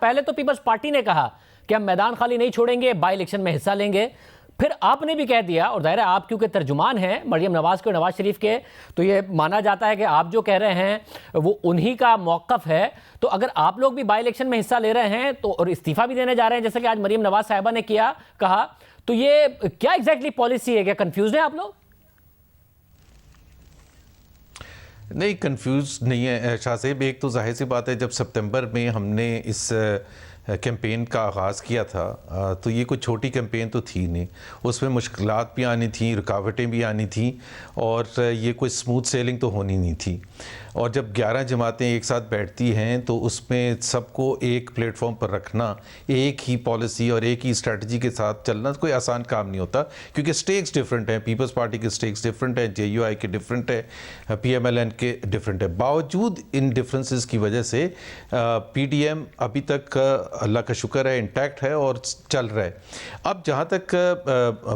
पहले तो peoples party ने कहा कि हम मैदान खाली नहीं छोड़ेंगे, बाई इलेक्शन में हिस्सा लेंगे। फिर आपने भी कह दिया, और दायरा आप क्योंकि तर्जुमान हैं मरियम नवाज के और नवाज शरीफ के, तो ये माना जाता है कि आप जो कह रहे हैं वो उन्हीं का मौक़िफ़ है। तो अगर आप लोग भी बाई इलेक्शन में हिस्सा ले रहे हैं तो और इस्तीफ़ा भी देने जा रहे हैं जैसे कि आज मरियम नवाज साहिबा ने कहा, तो ये क्या एग्जैक्टली पॉलिसी है? क्या कंफ्यूज हैं आप लोग? नहीं, कंफ्यूज नहीं है शाह साहब। एक तो जाहिर सी बात है, जब सितंबर में हमने इस कैंपेन का आगाज़ किया था तो ये कोई छोटी कैंपेन तो थी नहीं, उसमें मुश्किलात भी आनी थी, रुकावटें भी आनी थी, और ये कोई स्मूथ सेलिंग तो होनी नहीं थी। और जब 11 जमातें एक साथ बैठती हैं तो उसमें सबको एक प्लेटफॉर्म पर रखना, एक ही पॉलिसी और एक ही स्ट्रेटजी के साथ चलना कोई आसान काम नहीं होता, क्योंकि स्टेक्स डिफरेंट हैं। पीपल्स पार्टी के स्टेक्स डिफरेंट हैं, JUI के डिफरेंट है, PMLN के डिफरेंट है। बावजूद इन डिफरेंसेस की वजह से PDM अभी तक अल्लाह का शुक्र है इंटैक्ट है और चल रहा है। अब जहाँ तक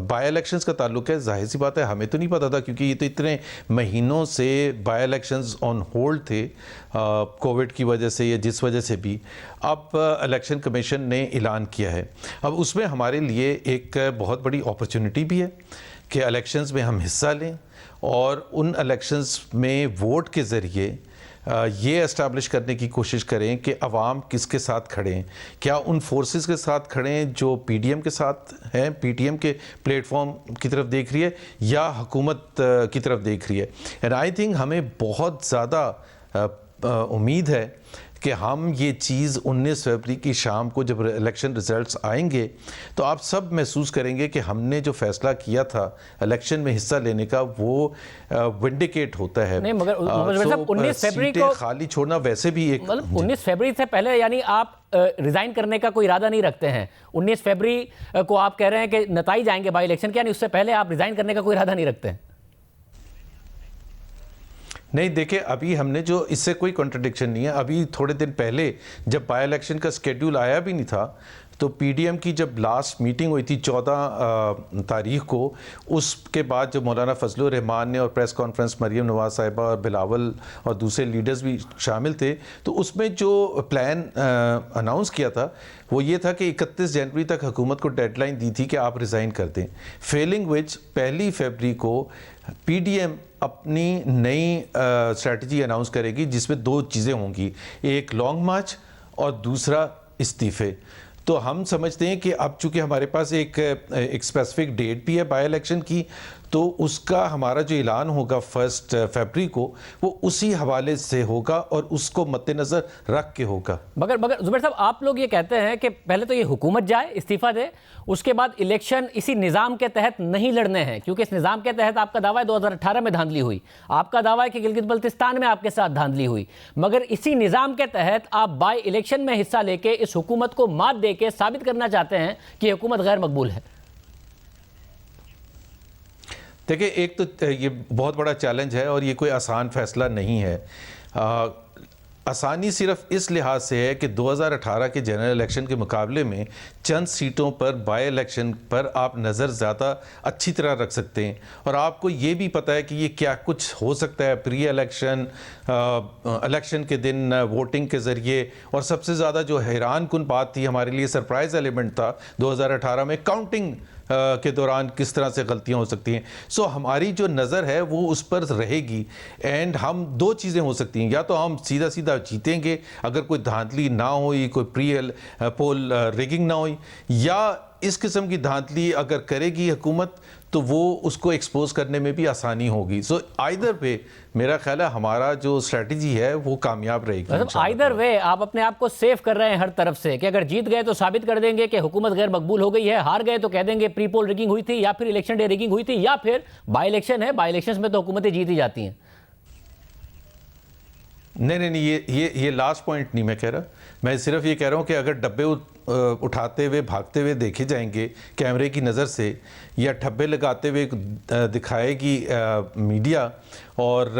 बाई इलेक्शंस का ताल्लुक है, जाहिर सी बात है हमें तो नहीं पता था, क्योंकि ये तो इतने महीनों से बाई इलेक्शंस ऑन होल्ड थे कोविड की वजह से या जिस वजह से भी। अब इलेक्शन कमीशन ने ऐलान किया है। अब उसमें हमारे लिए एक बहुत बड़ी अपॉर्चुनिटी भी है कि इलेक्शंस में हम हिस्सा लें और उन इलेक्शंस में वोट के ज़रिए ये एस्टैब्लिश करने की कोशिश करें कि अवाम किसके साथ खड़े हैं। क्या उन फोर्सेस के साथ खड़े हैं जो PDM के साथ हैं, PTM के प्लेटफॉर्म की तरफ देख रही है, या हुकूमत की तरफ देख रही है। एंड आई थिंक हमें बहुत ज़्यादा उम्मीद है कि हम ये चीज़ 19 फरवरी की शाम को जब इलेक्शन रिजल्ट्स आएंगे तो आप सब महसूस करेंगे कि हमने जो फैसला किया था इलेक्शन में हिस्सा लेने का वो विंडिकेट होता है। नहीं, मगर 19 फरवरी को खाली छोड़ना वैसे भी एक, मतलब 19 फरवरी से पहले यानी आप रिजाइन करने का कोई इरादा नहीं रखते हैं। 19 फरवरी को आप कह रहे हैं कि नतीजे आएंगे बाई इलेक्शन के, यानी उससे पहले आप रिजाइन करने का कोई इरादा नहीं रखते हैं? नहीं, देखिए अभी हमने जो, इससे कोई कॉन्ट्रडिक्शन नहीं है। अभी थोड़े दिन पहले जब बाई इलेक्शन का स्केड्यूल आया भी नहीं था तो PDM की जब लास्ट मीटिंग हुई थी 14 तारीख को, उसके बाद जब मौलाना फजलुर रहमान ने और प्रेस कॉन्फ्रेंस मरियम नवाज साहिबा और बिलावल और दूसरे लीडर्स भी शामिल थे, तो उसमें जो प्लान अनाउंस किया था वो ये था कि 31 जनवरी तक हुकूमत को डेडलाइन दी थी कि आप रिज़ाइन कर दें। फेलिंग विच 1 फरवरी को PDM अपनी नई स्ट्रेटजी अनाउंस करेगी जिसमें 2 चीज़ें होंगी, एक लॉन्ग मार्च और दूसरा इस्तीफ़े। तो हम समझते हैं कि अब चूँकि हमारे पास एक स्पेसिफिक डेट भी है बाई इलेक्शन की, तो उसका हमारा जो ऐलान होगा 1 फरवरी को वो उसी हवाले से होगा और उसको मद्देनज़र रख के होगा। मगर ज़ुबैर साहब, आप लोग ये कहते हैं कि पहले तो ये हुकूमत जाए, इस्तीफ़ा दे, उसके बाद इलेक्शन इसी निज़ाम के तहत नहीं लड़ने हैं, क्योंकि इस निज़ाम के तहत आपका दावा है 2018 में धांधली हुई, आपका दावा है कि गिलगित बल्तिस्तान में आपके साथ धांधली हुई, मगर इसी निज़ाम के तहत आप बाई इलेक्शन में हिस्सा लेके इस हुकूमत को मात दे के साबित करना चाहते हैं कि हुकूमत गैर मकबूल है। देखिए, एक तो ये बहुत बड़ा चैलेंज है और ये कोई आसान फैसला नहीं है। आसानी सिर्फ इस लिहाज से है कि 2018 के जनरल इलेक्शन के मुकाबले में चंद सीटों पर बाई इलेक्शन पर आप नज़र ज़्यादा अच्छी तरह रख सकते हैं, और आपको ये भी पता है कि ये क्या कुछ हो सकता है प्री इलेक्शन, इलेक्शन के दिन वोटिंग के ज़रिए। और सबसे ज़्यादा जो हैरान कुन बात थी, हमारे लिए सरप्राइज़ एलिमेंट था 2018 में, काउंटिंग के दौरान किस तरह से गलतियां हो सकती हैं। सो हमारी जो नज़र है वो उस पर रहेगी, एंड हम 2 चीज़ें हो सकती हैं, या तो हम सीधा सीधा जीतेंगे अगर कोई धांधली ना हुई, कोई प्री पोल रिगिंग ना हुई, या इस किस्म की धांधली अगर करेगी हुकूमत तो वो उसको एक्सपोज करने में भी आसानी होगी। सो आइदर वे मेरा ख्याल है हमारा जो स्ट्रेटजी है वो कामयाब रहेगी। मतलब आइदर वे आप अपने आप को सेफ कर रहे हैं हर तरफ से, कि अगर जीत गए तो साबित कर देंगे कि हुकूमत गैर मकबूल हो गई है, हार गए तो कह देंगे प्री पोल रिगिंग हुई थी, या फिर इलेक्शन डे रिगिंग हुई थी, या फिर बाई इलेक्शन है, बाई इलेक्शन में तो हुकूमतें जीत ही जाती हैं। नहीं, ये लास्ट पॉइंट नहीं मैं कह रहा। मैं सिर्फ ये कह रहा हूँ कि अगर डब्बे उठाते हुए भागते हुए देखे जाएंगे कैमरे की नज़र से, या ठब्बे लगाते हुए दिखाएगी मीडिया और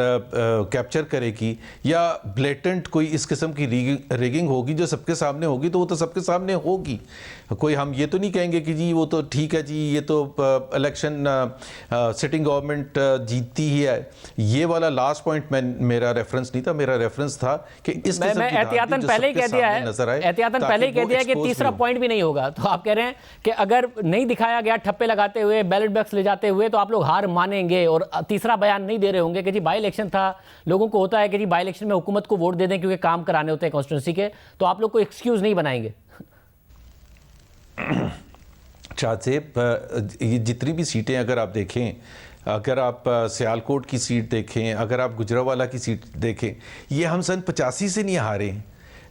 कैप्चर करेगी, या ब्लेटेंट कोई इस किस्म की रिगिंग होगी जो सबके सामने होगी, तो वो तो सबके सामने होगी। कोई हम ये तो नहीं कहेंगे कि जी वो तो ठीक है जी, ये तो इलेक्शन सिटिंग गवर्नमेंट जीतती ही है। ये वाला लास्ट पॉइंट मेरा रेफरेंस नहीं था। मेरा प्रेफरेंस था कि इस मैं एहतियातन पहले ही कह दिया है, एहतियातन पहले ही कह दिया है कि तीसरा पॉइंट भी नहीं होगा। तो आप कह रहे हैं कि अगर नहीं दिखाया गया ठप्पे लगाते हुए, बैलेट बॉक्स ले जाते हुए, तो आप लोग हार मानेंगे और तीसरा बयान नहीं दे रहे होंगे कि जी बाई इलेक्शन था, लोगों को होता है कि जी बाई इलेक्शन में हुकूमत को वोट दे दें क्योंकि काम कराने होते हैं कॉन्स्टिट्यूंसी के, तो आप लोग को एक्सक्यूज नहीं बनाएंगे। शाद साहब, ये जितनी भी सीटें अगर आप देखें, अगर आप सियालकोट की सीट देखें, अगर आप गुजरावाला की सीट देखें, ये हम सन 85 से नहीं हारे हैं,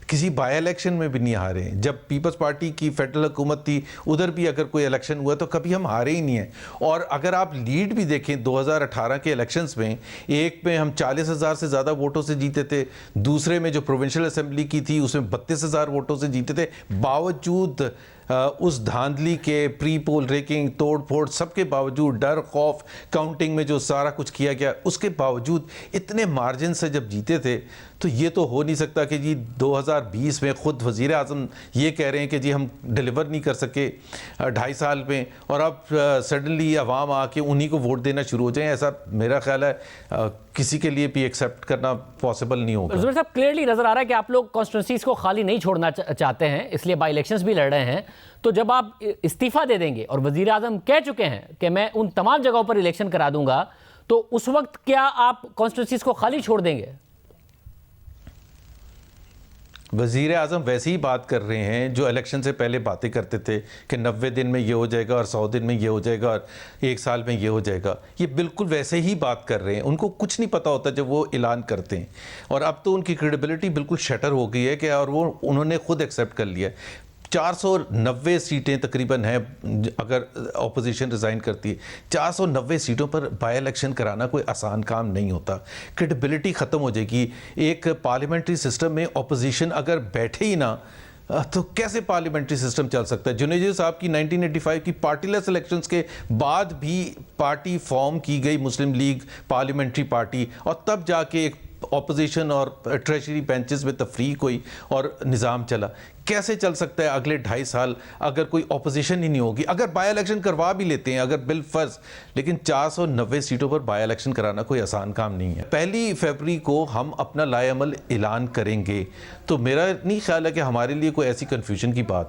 किसी बाई इलेक्शन में भी नहीं हारे हैं। जब पीपल्स पार्टी की फेडरल हुकूमत थी उधर भी अगर कोई इलेक्शन हुआ तो कभी हम हारे ही नहीं हैं। और अगर आप लीड भी देखें 2018 के इलेक्शंस में, एक में हम 40,000 से ज़्यादा वोटों से जीते थे, दूसरे में जो प्रोविंशियल असेंबली की थी उसमें 32,000 वोटों से जीते थे। बावजूद उस धांधली के, प्री पोल रेकिंग, तोड़ फोड़ सबके बावजूद, डर खौफ, काउंटिंग में जो सारा कुछ किया गया, उसके बावजूद इतने मार्जिन से जब जीते थे, तो ये तो हो नहीं सकता कि जी 2020 में खुद वज़ीर आज़म ये कह रहे हैं कि जी हम डिलीवर नहीं कर सके 2.5 साल में, और अब सडनली अवाम आके उन्हीं को वोट देना शुरू हो जाए। ऐसा मेरा ख्याल है किसी के लिए भी एक्सेप्ट करना पॉसिबल नहीं होगा। ज़ुबैर साहब, क्लियरली नजर आ रहा है कि आप लोग कॉन्स्टिट्यूंसीज को खाली नहीं छोड़ना चाहते हैं, इसलिए बाई इलेक्शंस भी लड़ रहे हैं। तो जब आप इस्तीफा दे देंगे और वजीर आजम कह चुके हैं कि मैं उन तमाम जगहों पर इलेक्शन करा दूंगा, तो उस वक्त क्या आप कॉन्स्टिट्यूंसीज को खाली छोड़ देंगे? वज़ीर आज़म वैसे ही बात कर रहे हैं जो इलेक्शन से पहले बातें करते थे कि 90 दिन में ये हो जाएगा और 100 दिन में ये हो जाएगा और 1 साल में ये हो जाएगा। ये बिल्कुल वैसे ही बात कर रहे हैं, उनको कुछ नहीं पता होता जब वो ऐलान करते हैं। और अब तो उनकी क्रेडिबिलिटी बिल्कुल शटर हो गई है कि, और वो उन्होंने खुद एक्सेप्ट कर लिया है। 490 सीटें तकरीबन हैं अगर ऑपोजिशन रिज़ाइन करती है। 490 सीटों पर बाई इलेक्शन कराना कोई आसान काम नहीं होता। क्रेडिबिलिटी ख़त्म हो जाएगी। एक पार्लियामेंट्री सिस्टम में ऑपोजिशन अगर बैठे ही ना, तो कैसे पार्लियामेंट्री सिस्टम चल सकता है? जुनेजो साहब की 1985 की पार्टीलेस इलेक्शंस के बाद भी पार्टी फॉर्म की गई, मुस्लिम लीग पार्लियामेंट्री पार्टी, और तब जाके एक ऑपोजिशन और ट्रेजरी बेंचेस में तफरीक हुई और निज़ाम चला। कैसे चल सकता है अगले 2.5 साल अगर कोई ऑपोजिशन ही नहीं होगी? अगर बाई इलेक्शन करवा भी लेते हैं, अगर बिल फर्ज, लेकिन 490 सीटों पर बाई इलेक्शन कराना कोई आसान काम नहीं है। 1 फरवरी को हम अपना लाएअमल ऐलान करेंगे, तो मेरा नहीं ख्याल है कि हमारे लिए कोई ऐसी कन्फ्यूजन की बात है।